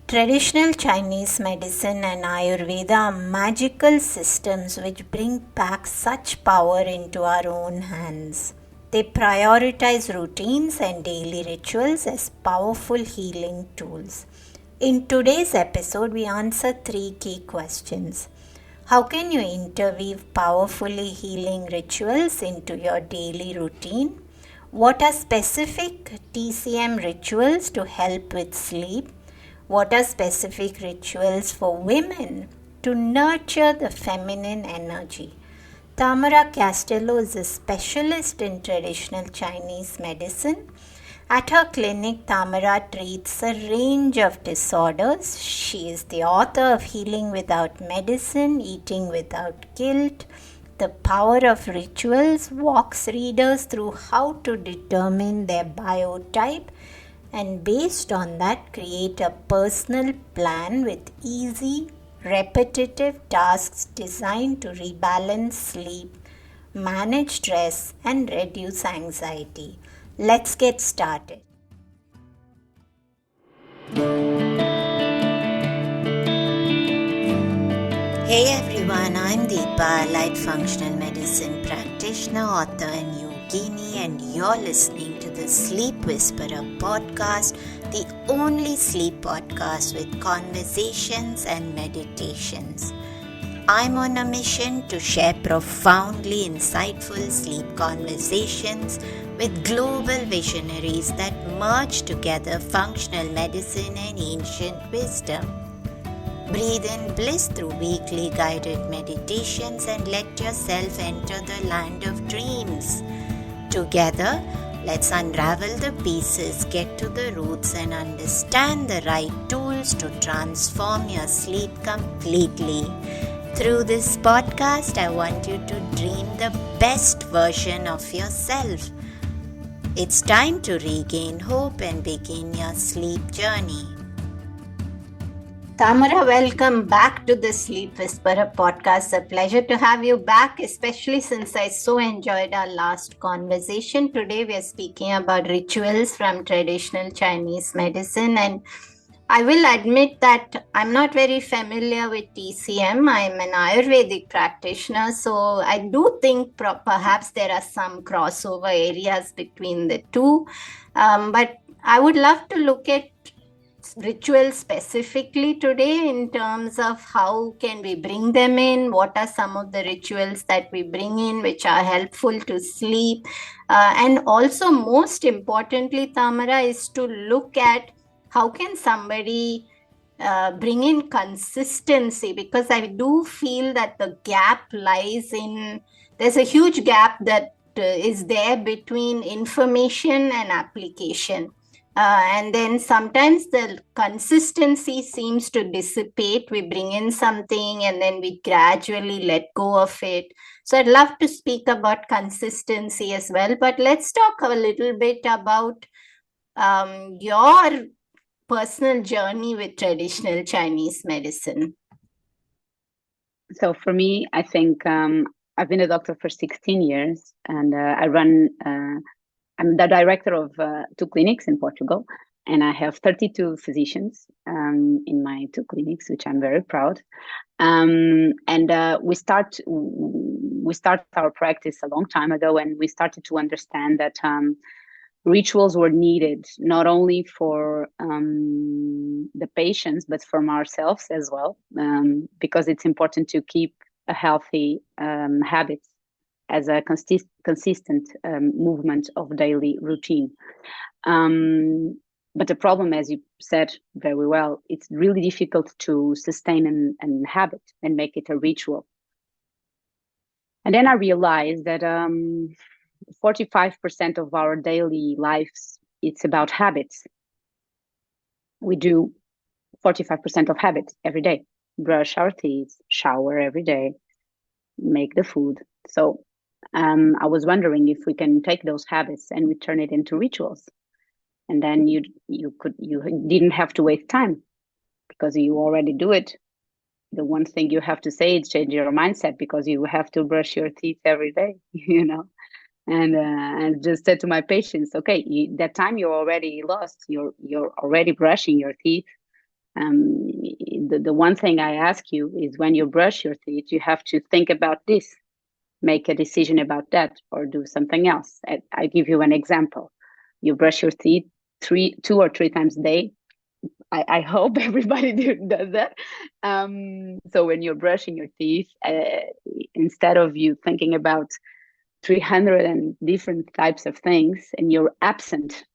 Traditional Chinese medicine and Ayurveda are magical systems which bring back such power into our own hands. They prioritize routines and daily rituals as powerful healing tools. In today's episode, we answer three key questions. How can you interweave powerfully healing rituals into your daily routine? What are specific TCM rituals to help with sleep? What are specific rituals for women to nurture the feminine energy? Tâmara Castelo is a specialist in traditional Chinese medicine. At her clinic, Tamara treats a range of disorders. She is the author of Healing Without Medicine, Eating Without Guilt. The Power of Rituals walks readers through how to determine their biotype and based on that create a personal plan with easy, repetitive tasks designed to rebalance sleep, manage stress and reduce anxiety. Let's get started. Hey everyone, I'm Deepa, Light Functional Medicine practitioner, author and yogini, and you're listening to the Sleep Whisperer podcast, the only sleep podcast with conversations and meditations. I'm on a mission to share profoundly insightful sleep conversations with global visionaries that merge together functional medicine and ancient wisdom. Breathe in bliss through weekly guided meditations and let yourself enter the land of dreams. Together, let's unravel the pieces, get to the roots, and understand the right tools to transform your sleep completely. Through this podcast, I want you to dream the best version of yourself. It's time to regain hope and begin your sleep journey. Tamara, welcome back to the Sleep Whisperer podcast. A pleasure to have you back, especially since I so enjoyed our last conversation. Today we are speaking about rituals from traditional Chinese medicine, and I will admit that I'm not very familiar with TCM. I'm an Ayurvedic practitioner, so I do think perhaps there are some crossover areas between the two. But I would love to look at rituals specifically today in terms of how can we bring them in, what are some of the rituals that we bring in which are helpful to sleep, and also most importantly, Tamara, is to look at how can somebody bring in consistency, because I do feel that the gap lies in, there's a huge gap that is there between information and application. And then sometimes the consistency seems to dissipate. We bring in something and then we gradually let go of it. So I'd love to speak about consistency as well. But let's talk a little bit about your personal journey with traditional Chinese medicine. So for me, I think I've been a doctor for 16 years and I'm the director of 2 clinics in Portugal, and I have 32 physicians in my 2 clinics, which I'm very proud. We start our practice a long time ago, and we started to understand that rituals were needed not only for the patients, but from ourselves as well, because it's important to keep a healthy habit as a consistent movement of daily routine. But the problem, as you said very well, it's really difficult to sustain an habit and make it a ritual. And then I realized that 45% of our daily lives, it's about habits. We do 45% of habits every day. Brush our teeth, shower every day, make the food. So I was wondering if we can take those habits and we turn it into rituals, and then you didn't have to waste time because you already do it. The one thing you have to say is change your mindset, because you have to brush your teeth every day, And just said to my patients, okay, that time you're already lost. You're already brushing your teeth. The one thing I ask you is when you brush your teeth, you have to think about this, make a decision about that, or do something else. I give you an example. You brush your teeth 2 or 3 times a day. I hope everybody does that. So when you're brushing your teeth, instead of you thinking about 300 and different types of things, and you're absent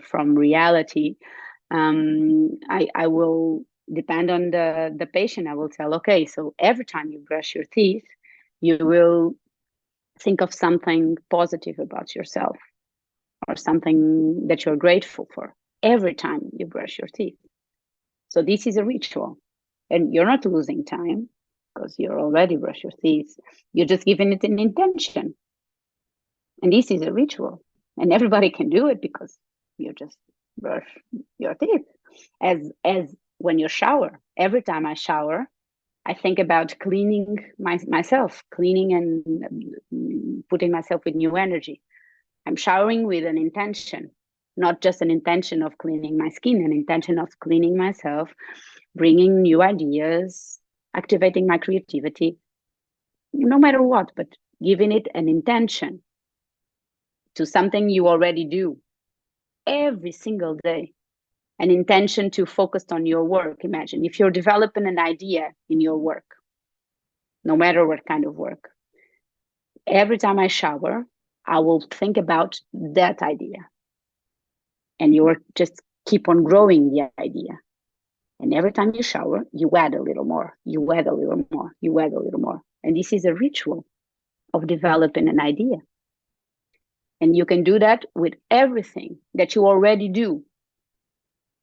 from reality, I will depend on the patient. I will tell, okay, so every time you brush your teeth, you will think of something positive about yourself or something that you're grateful for every time you brush your teeth. So this is a ritual, and you're not losing time because you're already brush your teeth. You're just giving it an intention. And this is a ritual, and everybody can do it because you just brush your teeth. As when you shower, every time I shower, I think about cleaning myself, cleaning and putting myself with new energy. I'm showering with an intention, not just an intention of cleaning my skin, an intention of cleaning myself, bringing new ideas, activating my creativity, no matter what, but giving it an intention to something you already do every single day. An intention to focus on your work. Imagine if you're developing an idea in your work, no matter what kind of work. Every time I shower, I will think about that idea. And you just keep on growing the idea. And every time you shower, you add a little more, you add a little more, you add a little more. And this is a ritual of developing an idea. And you can do that with everything that you already do.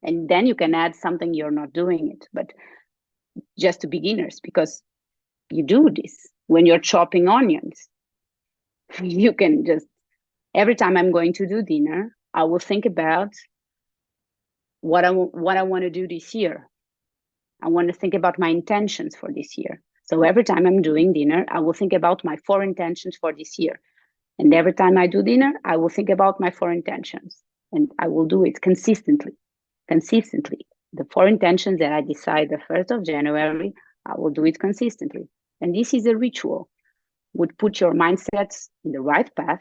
And then you can add something you're not doing it, but just to beginners, because you do this when you're chopping onions. You can just, every time I'm going to do dinner, I will think about what I want to do this year. I want to think about my intentions for this year. So every time I'm doing dinner, I will think about my 4 intentions for this year. And every time I do dinner, I will think about my 4 intentions. And I will do it consistently. The 4 intentions that I decide the 1st of January, I will do it consistently. And this is a ritual. Would put your mindsets in the right path.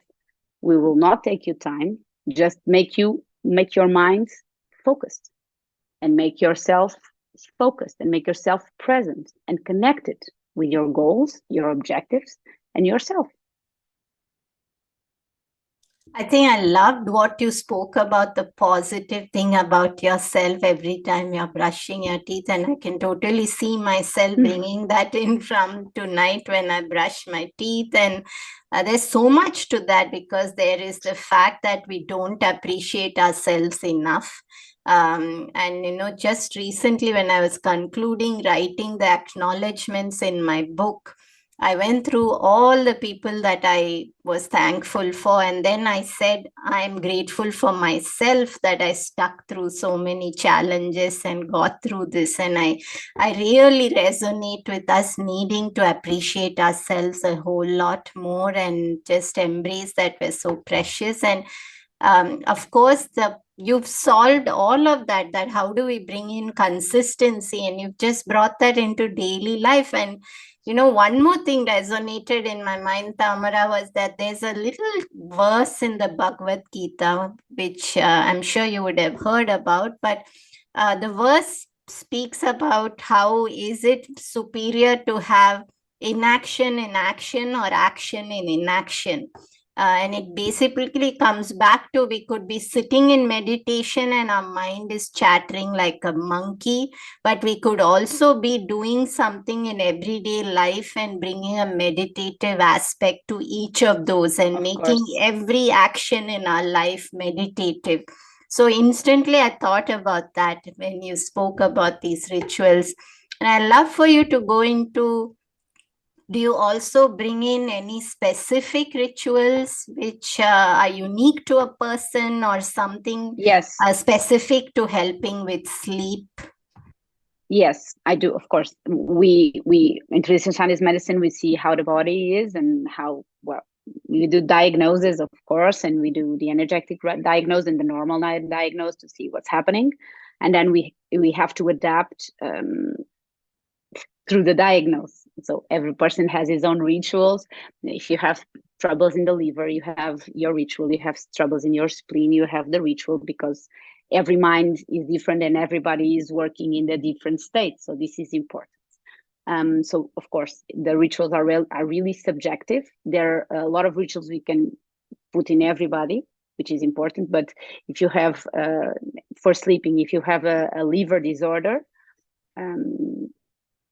We will not take you time, just make your minds focused and make yourself focused and make yourself present and connected with your goals, your objectives, and yourself. I think I loved what you spoke about, the positive thing about yourself every time you're brushing your teeth. And I can totally see myself bringing that in from tonight when I brush my teeth. And there's so much to that, because there is the fact that we don't appreciate ourselves enough. And just recently when I was concluding writing the acknowledgements in my book, I went through all the people that I was thankful for. And then I said, I'm grateful for myself that I stuck through so many challenges and got through this. And I really resonate with us needing to appreciate ourselves a whole lot more and just embrace that we're so precious. And of course, you've solved all of that how do we bring in consistency, and you've just brought that into daily life. And one more thing resonated in my mind, Tamara, was that there's a little verse in the Bhagavad Gita, which I'm sure you would have heard about, but the verse speaks about how is it superior to have inaction in action or action in inaction. And it basically comes back to, we could be sitting in meditation and our mind is chattering like a monkey, but we could also be doing something in everyday life and bringing a meditative aspect to each of those and Of making course. every action in our life meditative. So instantly I thought about that when you spoke about these rituals. And I'd love for you to go into, do you also bring in any specific rituals which are unique to a person, or something Yes. specific to helping with sleep? Yes, I do. Of course, we in traditional Chinese medicine, we see how the body is and how, well, we do diagnosis, of course, and we do the energetic diagnose and the normal diagnose to see what's happening, and then we have to adapt through the diagnose. So every person has his own rituals. If you have troubles in the liver, you have your ritual. You have troubles in your spleen, you have the ritual, because every mind is different and everybody is working in a different state. So this is important. So of course, the rituals are really subjective. There are a lot of rituals we can put in everybody, which is important. But if you have, for sleeping, if you have a liver disorder,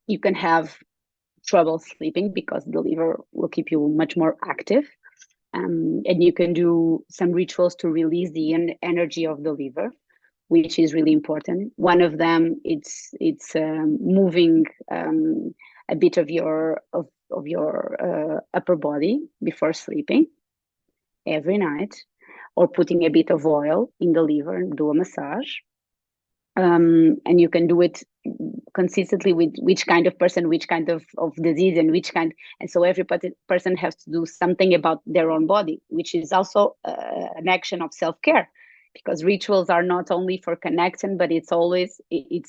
you can have trouble sleeping because the liver will keep you much more active. And you can do some rituals to release the energy of the liver, which is really important. One of them, it's moving a bit of your upper body before sleeping every night, or putting a bit of oil in the liver and do a massage. And you can do it consistently with which kind of person, which kind of disease, and which kind. And so every person has to do something about their own body, which is also an action of self-care, because rituals are not only for connection, but it's always an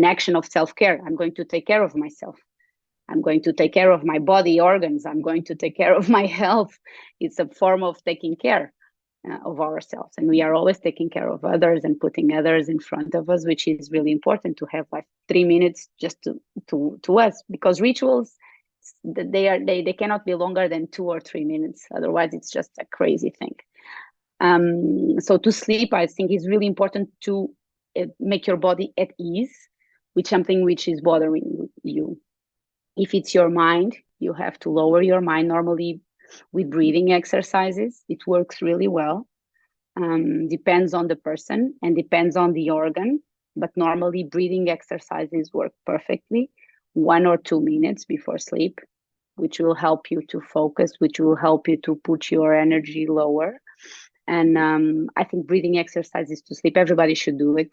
action of self-care. I'm going to take care of myself. I'm going to take care of my body organs. I'm going to take care of my health. It's a form of taking care of ourselves, and we are always taking care of others and putting others in front of us, which is really important, to have like 3 minutes just to us, because rituals, they cannot be longer than 2 or 3 minutes, otherwise it's just a crazy thing. So to sleep, I think is really important to make your body at ease with something which is bothering you. If it's your mind, you have to lower your mind. Normally with breathing exercises, it works really well. Depends on the person and depends on the organ, but normally breathing exercises work perfectly. 1 or 2 minutes before sleep, which will help you to focus, which will help you to put your energy lower. And I think breathing exercises to sleep, everybody should do it,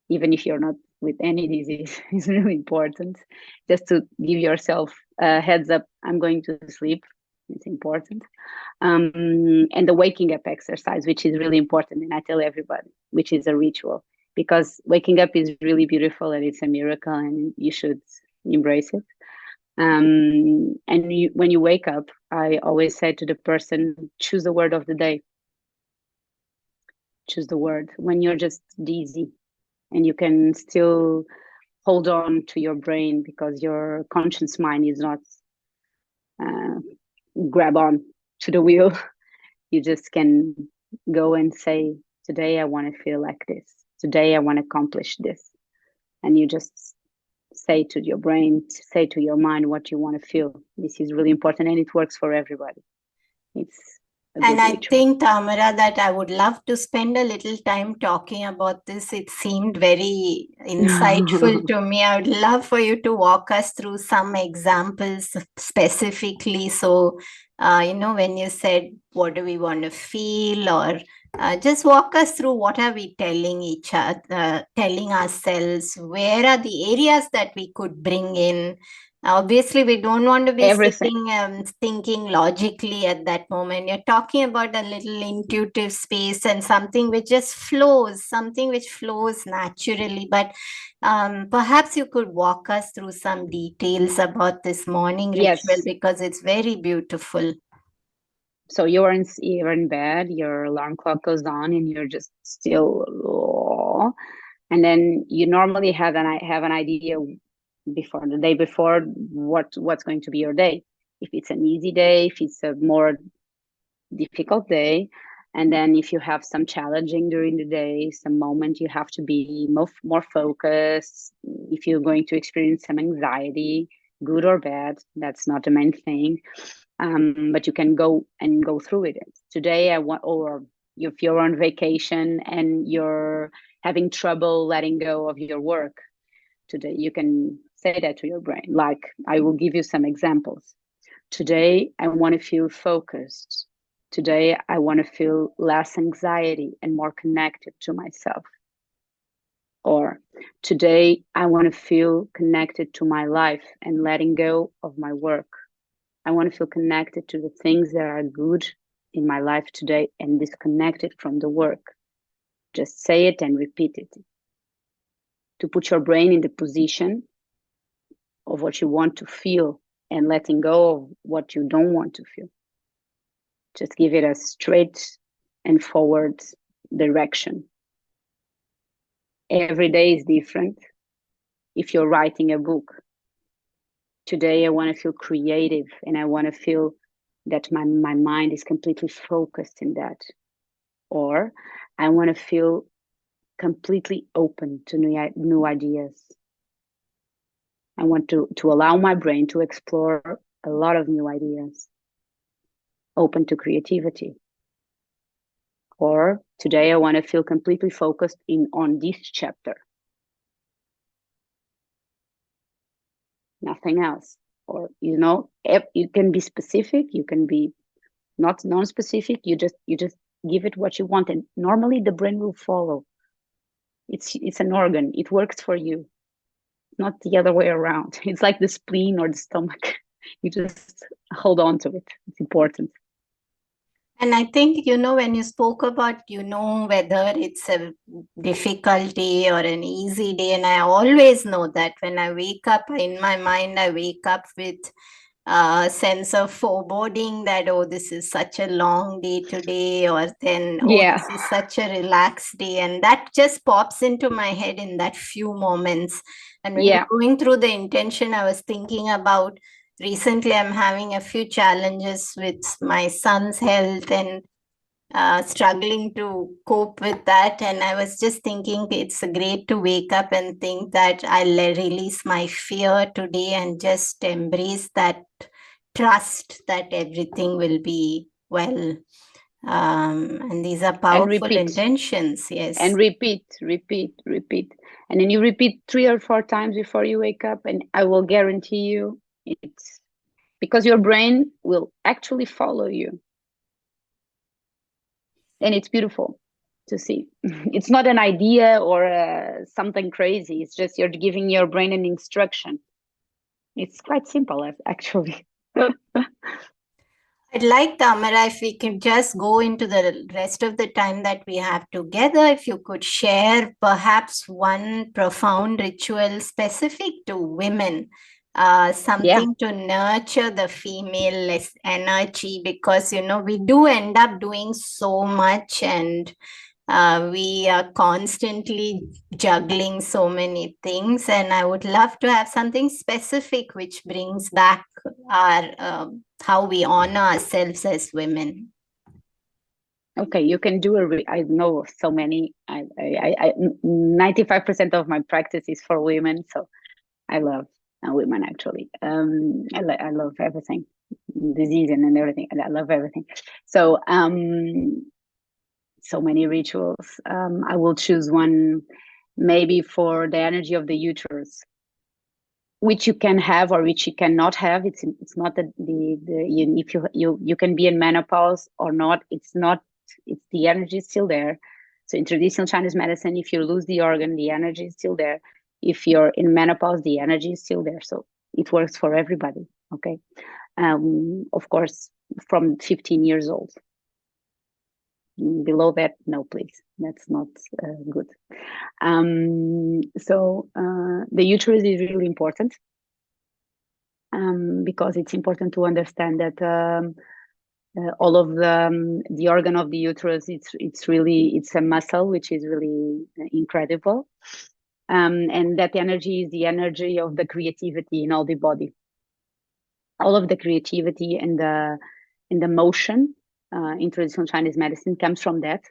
even if you're not with any disease. It's really important just to give yourself a heads up, I'm going to sleep. It's important. And the waking up exercise, which is really important, and I tell everybody, which is a ritual, because waking up is really beautiful and it's a miracle, and you should embrace it. And when you wake up, I always say to the person, choose the word of the day. Choose the word when you're just dizzy and you can still hold on to your brain, because your conscious mind is not grab on to the wheel. You just can go and say, today I want to feel like this. Today I want to accomplish this. And you just say to your brain, say to your mind what you want to feel. This is really important, and it works for everybody. It's and I think, Tamara, that I would love to spend a little time talking about this. It seemed very insightful to me. I would love for you to walk us through some examples specifically. So, when you said, what do we want to feel, or just walk us through what are we telling each other, telling ourselves, where are the areas that we could bring in. Obviously, we don't want to be everything. sitting thinking logically at that moment. You're talking about a little intuitive space and something which just flows, something which flows naturally. But perhaps you could walk us through some details about this morning ritual, because it's very beautiful. So you're in bed, your alarm clock goes on, and you're just still, and then you normally have an idea before the day before what's going to be your day. If it's an easy day, if it's a more difficult day, and then if you have some challenging during the day, some moment you have to be more focused. If you're going to experience some anxiety, good or bad, that's not the main thing. But you can go through it. Today I want, or if you're on vacation and you're having trouble letting go of your work, today you can say that to your brain. Like, I will give you some examples. Today I want to feel focused. Today I want to feel less anxiety and more connected to myself. Or today I want to feel connected to my life and letting go of my work. I want to feel connected to the things that are good in my life today and disconnected from the work. Just say it and repeat it. To put your brain in the position of what you want to feel and letting go of what you don't want to feel. Just give it a straight and forward direction. Every day is different. If you're writing a book, today I want to feel creative and I want to feel that my mind is completely focused in that. Or I want to feel completely open to new ideas. I want to allow my brain to explore a lot of new ideas, open to creativity. Or today I want to feel completely focused on this chapter. Nothing else. Or, you know, you can be specific, you can be not non-specific, you just give it what you want, and normally the brain will follow. It's an organ, it works for you, not the other way around. It's like the spleen or the stomach. You just hold on to it. It's important. And I think, when you spoke about, whether it's a difficulty or an easy day, and I always know that when I wake up, in my mind, I wake up with a sense of foreboding that, oh, this is such a long day today, or then, oh, Yeah. this is such a relaxed day. And that just pops into my head in that few moments. And when you're going through the intention, I was thinking about recently I'm having a few challenges with my son's health and struggling to cope with that. And I was just thinking it's great to wake up and think that I'll release my fear today and just embrace that trust that everything will be well. And these are powerful intentions. Yes. And repeat. And then you repeat 3 or 4 times before you wake up, and I will guarantee you it's because your brain will actually follow you. And it's beautiful to see. It's not an idea or something crazy. It's just you're giving your brain an instruction. It's quite simple, actually. I'd like, Tamara, if we could just go into the rest of the time that we have together, if you could share perhaps one profound ritual specific to women, something to nurture the female energy, because, we do end up doing so much and we are constantly juggling so many things. And I would love to have something specific which brings back our how we honor ourselves as women. Okay, you can do I know so many. 95% of my practice is for women, so I love women actually. I love everything, disease and everything. I love everything. So so many rituals. I will choose one, maybe for the energy of the uterus, which you can have or which you cannot have. It's not if you can be in menopause or not. It's the energy is still there. So in traditional Chinese medicine, if you lose the organ, the energy is still there. If you're in menopause, the energy is still there. So it works for everybody. Okay. Of course, from 15 years old. Below that, no, please. That's not good. So the uterus is really important because it's important to understand that all of the organ of the uterus, it's a muscle which is really incredible, and that energy is the energy of the creativity in all the body. All of the creativity and the motion in traditional Chinese medicine comes from that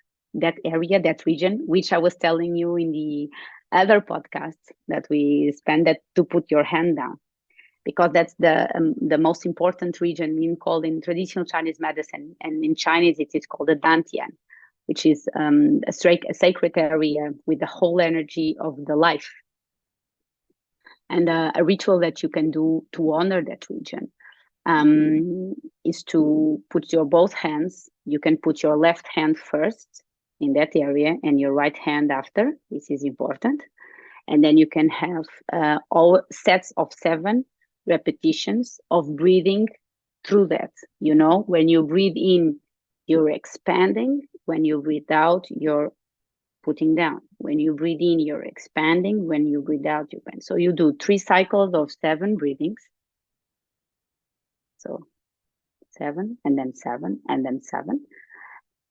area, that region, which I was telling you in the other podcast that we spend, that to put your hand down, because that's the most important region called in traditional Chinese medicine, and in Chinese it is called the Dantian, which is a sacred area with the whole energy of the life. And a ritual that you can do to honor that region is to put your both hands. You can put your left hand first in that area and your right hand after. This is important. And then you can have all sets of 7 repetitions of breathing through that. When you breathe in, you're expanding. When you breathe out, you're putting down. When you breathe in, you're expanding. When you breathe out, you bend. So you do 3 cycles of 7 breathings. So 7, and then 7, and then 7.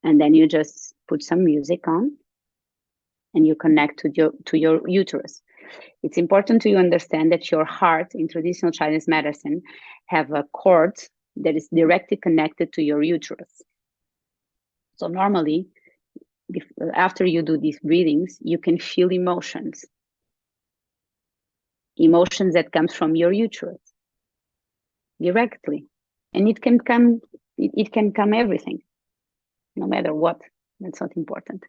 And then you just put some music on and you connect to your uterus. It's important to understand that your heart in traditional Chinese medicine have a cord that is directly connected to your uterus. So normally, after you do these breathings, you can feel emotions that comes from your uterus directly, and it can come everything, no matter what. That's not important,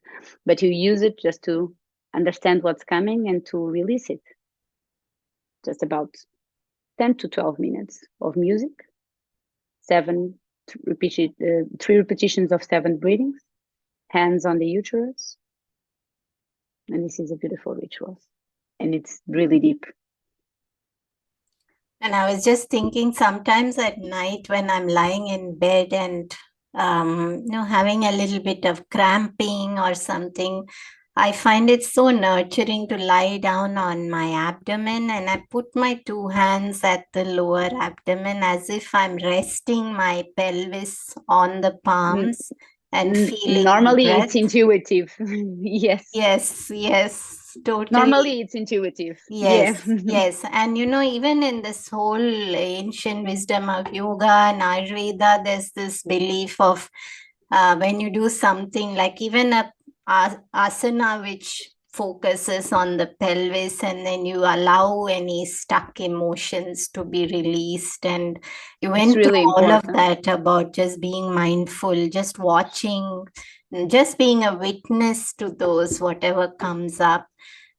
but you use it just to understand what's coming and to release it. Just about 10 to 12 minutes of music, 3 repetitions of 7 breathings, hands on the uterus, and this is a beautiful ritual, and it's really deep. And I was just thinking, sometimes at night when I'm lying in bed and having a little bit of cramping or something, I find it so nurturing to lie down on my abdomen, and I put my 2 hands at the lower abdomen as if I'm resting my pelvis on the palms and feeling Normally breath. it's intuitive. Yes, totally. Normally it's intuitive. Yes. And even in this whole ancient wisdom of yoga and Ayurveda, there's this belief of when you do something like even a asana which focuses on the pelvis, and then you allow any stuck emotions to be released, and you went really through all of important. that about just being mindful, just watching, just being a witness to those whatever comes up.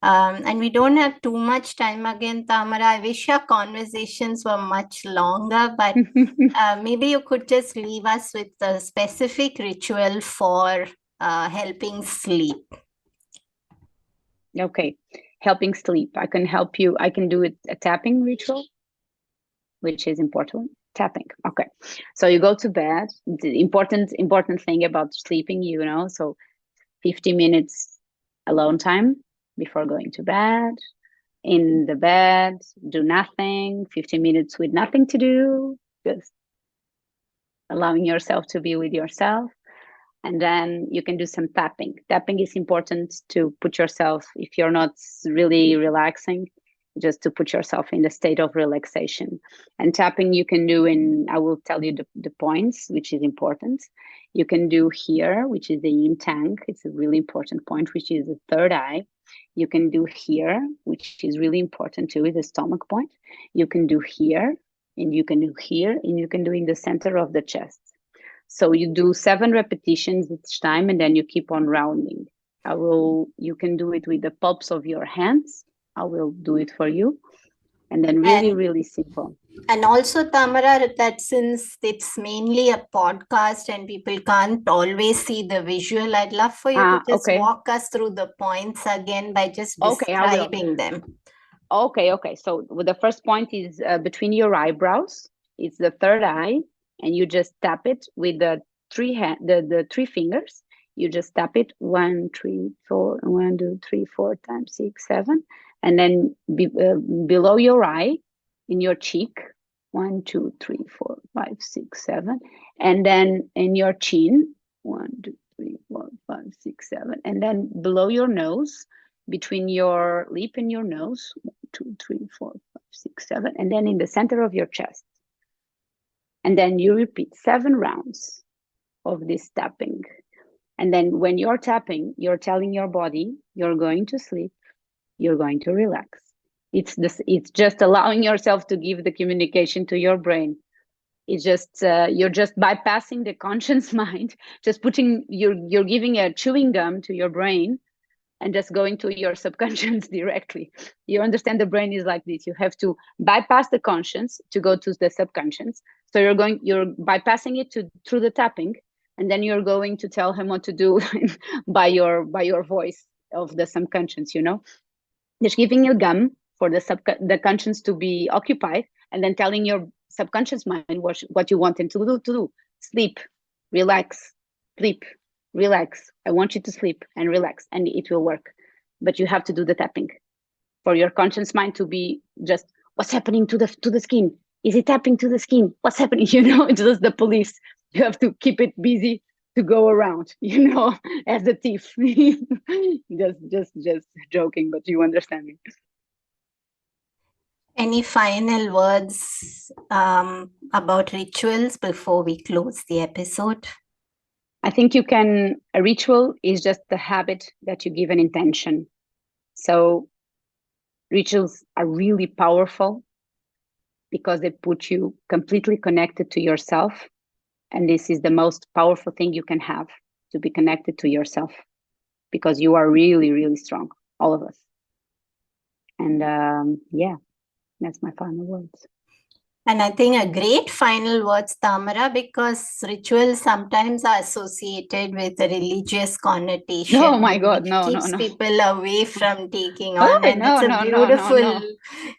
And we don't have too much time again, Tamara. I wish our conversations were much longer, but maybe you could just leave us with a specific ritual for helping sleep. Okay, helping sleep. I can help you. I can do it a tapping ritual, which is important. Tapping. Okay, so you go to bed. The important thing about sleeping, so 50 minutes alone time before going to bed. In the bed, do nothing. 15 minutes with nothing to do, just allowing yourself to be with yourself. And then you can do some tapping. Tapping is important to put yourself, if you're not really relaxing, just to put yourself in the state of relaxation. And tapping you can do I will tell you the points, which is important. You can do here, which is the yin tang. It's a really important point, which is the third eye. You can do here, which is really important too, is the stomach point. You can do here, and you can do here, and you can do in the center of the chest. So you do 7 repetitions each time, and then you keep on rounding. You can do it with the palms of your hands. I will do it for you. And then really simple. And also, Tamara, that since it's mainly a podcast and people can't always see the visual, I'd love for you to just walk us through the points again by just describing them. Okay. So the first point is between your eyebrows. It's the third eye, and you just tap it with the 3 fingers. You just tap it 1, 3, 4, 1, 2, 3, 4 times 6, 7, and then below your eye, in your cheek, 1, 2, 3, 4, 5, 6, 7, and then in your chin, 1, 2, 3, 4, 5, 6, 7, and then below your nose, between your lip and your nose, 1, 2, 3, 4, 5, 6, 7, and then in the center of your chest. And then you repeat 7 rounds of this tapping. And then when you're tapping, you're telling your body you're going to sleep, you're going to relax. It's just allowing yourself to give the communication to your brain. It's just you're just bypassing the conscious mind, just you're giving a chewing gum to your brain and just going to your subconscious directly. You understand the brain is like this. You have to bypass the conscious to go to the subconscious. So you're bypassing it through the tapping, and then you're going to tell him what to do by your voice of the subconscious, just giving a gum for the conscious to be occupied, and then telling your subconscious mind what you want them to do. Sleep, relax, sleep, relax. I want you to sleep and relax, and it will work. But you have to do the tapping for your conscious mind to be just, what's happening to the skin? Is it tapping to the skin? What's happening? It's just the police. You have to keep it busy to go around, as the thief. just joking, but you understand me. Any final words about rituals before we close the episode? I think a ritual is just the habit that you give an intention. So rituals are really powerful because they put you completely connected to yourself. And this is the most powerful thing you can have, to be connected to yourself, because you are really, really strong, all of us. And that's my final words. And I think a great final words, Tamara, because rituals sometimes are associated with a religious connotation. Oh my God, which no, keeps no. people away from taking on. Oh, And no, it's a no, beautiful, no.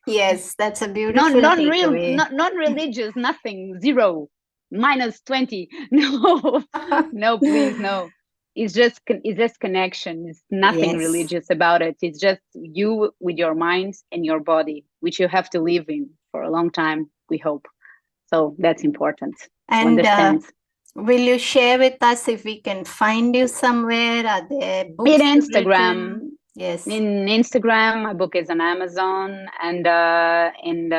Yes, that's a beautiful takeaway. Non-religious, nothing, 0, -20. No, no, please, no. It's just connection. It's nothing Yes. religious about it. It's just you with your mind and your body, which you have to live in for a long time, we hope. So that's important. And will you share with us if we can find you somewhere? Are there books? In Instagram. Yes. In Instagram, my book is on Amazon, and in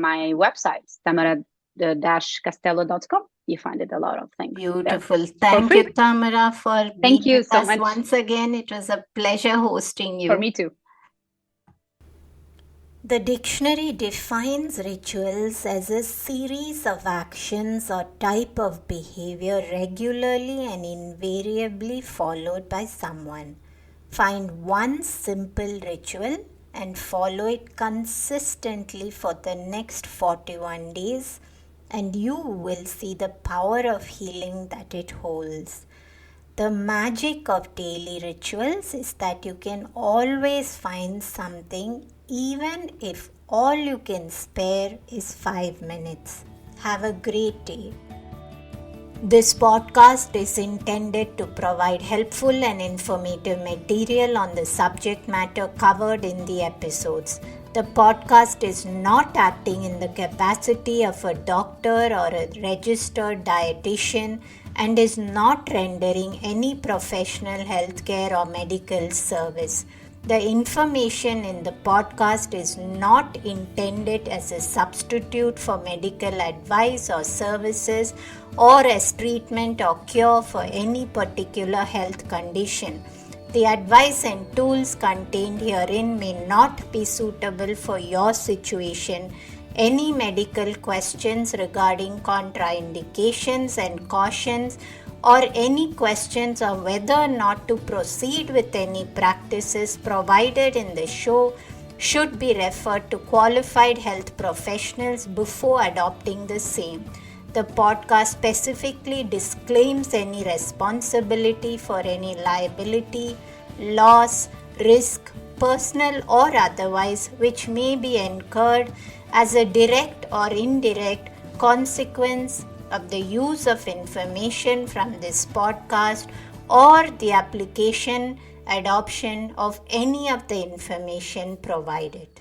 my website, Tâmara-Castelo.com. You find it a lot of things. Beautiful. Thank you, Tamara, for being with us once again. It was a pleasure hosting you. For me too. The dictionary defines rituals as a series of actions or type of behavior regularly and invariably followed by someone. Find one simple ritual and follow it consistently for the next 41 days, and you will see the power of healing that it holds. The magic of daily rituals is that you can always find something, even if all you can spare is 5 minutes. Have a great day. This podcast is intended to provide helpful and informative material on the subject matter covered in the episodes. The podcast is not acting in the capacity of a doctor or a registered dietitian and is not rendering any professional healthcare or medical service. The information in the podcast is not intended as a substitute for medical advice or services or as treatment or cure for any particular health condition. The advice and tools contained herein may not be suitable for your situation. Any medical questions regarding contraindications and cautions, or any questions on whether or not to proceed with any practices provided in the show should be referred to qualified health professionals before adopting the same. The podcast specifically disclaims any responsibility for any liability, loss, risk, personal or otherwise, which may be incurred as a direct or indirect consequence of the use of information from this podcast or the application, adoption of any of the information provided.